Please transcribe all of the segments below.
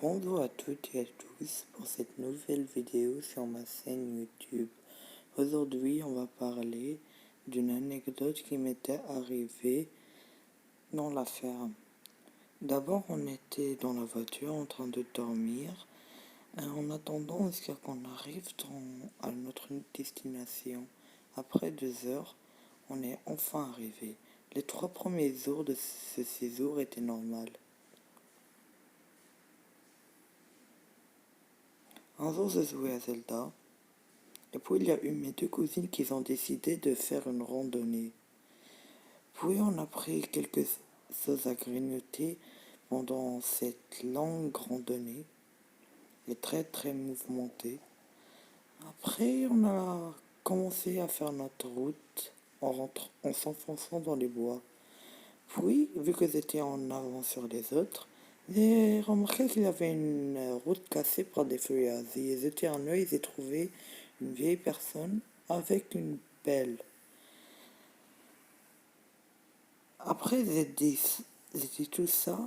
Bonjour à toutes et à tous pour cette nouvelle vidéo sur ma chaîne YouTube. Aujourd'hui, on va parler d'une anecdote qui m'était arrivée dans la ferme. D'abord, on était dans la voiture en train de dormir, en attendant jusqu'à qu'on arrive à notre destination. Après 2 heures, on est enfin arrivé. Les 3 premiers jours de ce séjour étaient normaux. Un jour, je jouais à Zelda, et puis il y a eu mes 2 cousines qui ont décidé de faire une randonnée. Puis on a pris quelque chose à grignoter pendant cette longue randonnée, et très mouvementée. Après, on a commencé à faire notre route en s'enfonçant dans les bois. Puis, vu que j'étais en avant sur les autres, j'ai remarqué qu'il y avait une route cassée par des feuillages. J'ai jeté un œil et j'ai trouvé une vieille personne avec une pelle. Après, j'ai dit tout ça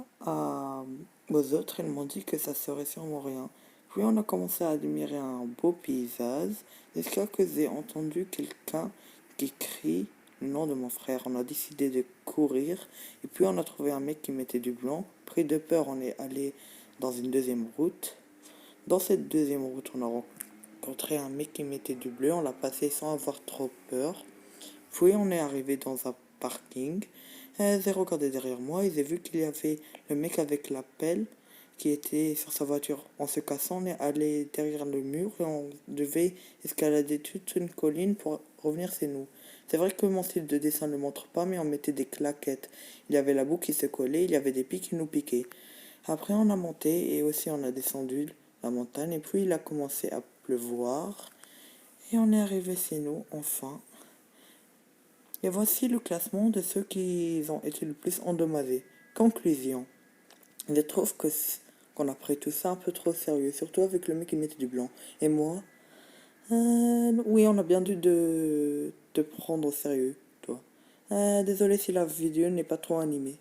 aux autres. Ils m'ont dit que ça serait sûrement rien. Puis on a commencé à admirer un beau paysage jusqu'à que j'ai entendu quelqu'un qui crie le nom de mon frère. On a décidé de courir et puis on a trouvé un mec qui mettait du blanc. Pris de peur, on est allé dans une deuxième route. Dans cette deuxième route, on a rencontré un mec qui mettait du bleu. On l'a passé sans avoir trop peur. Puis on est arrivé dans un parking. J'ai regardé derrière moi et j'ai vu qu'il y avait le mec avec la pelle qui était sur sa voiture. En se cassant, on est allé derrière le mur et on devait escalader toute une colline pour revenir chez nous. C'est vrai que mon style de dessin ne le montre pas, mais on mettait des claquettes. Il y avait la boue qui se collait, il y avait des pics qui nous piquaient. Après, on a monté et aussi on a descendu la montagne et puis il a commencé à pleuvoir et on est arrivé chez nous enfin. Et voici le classement de ceux qui ont été le plus endommagés. Conclusion. Je trouve qu'on a pris tout ça un peu trop sérieux, surtout avec le mec qui mettait du blanc. Et moi, oui, on a bien dû de te prendre au sérieux, toi. Désolé si la vidéo n'est pas trop animée.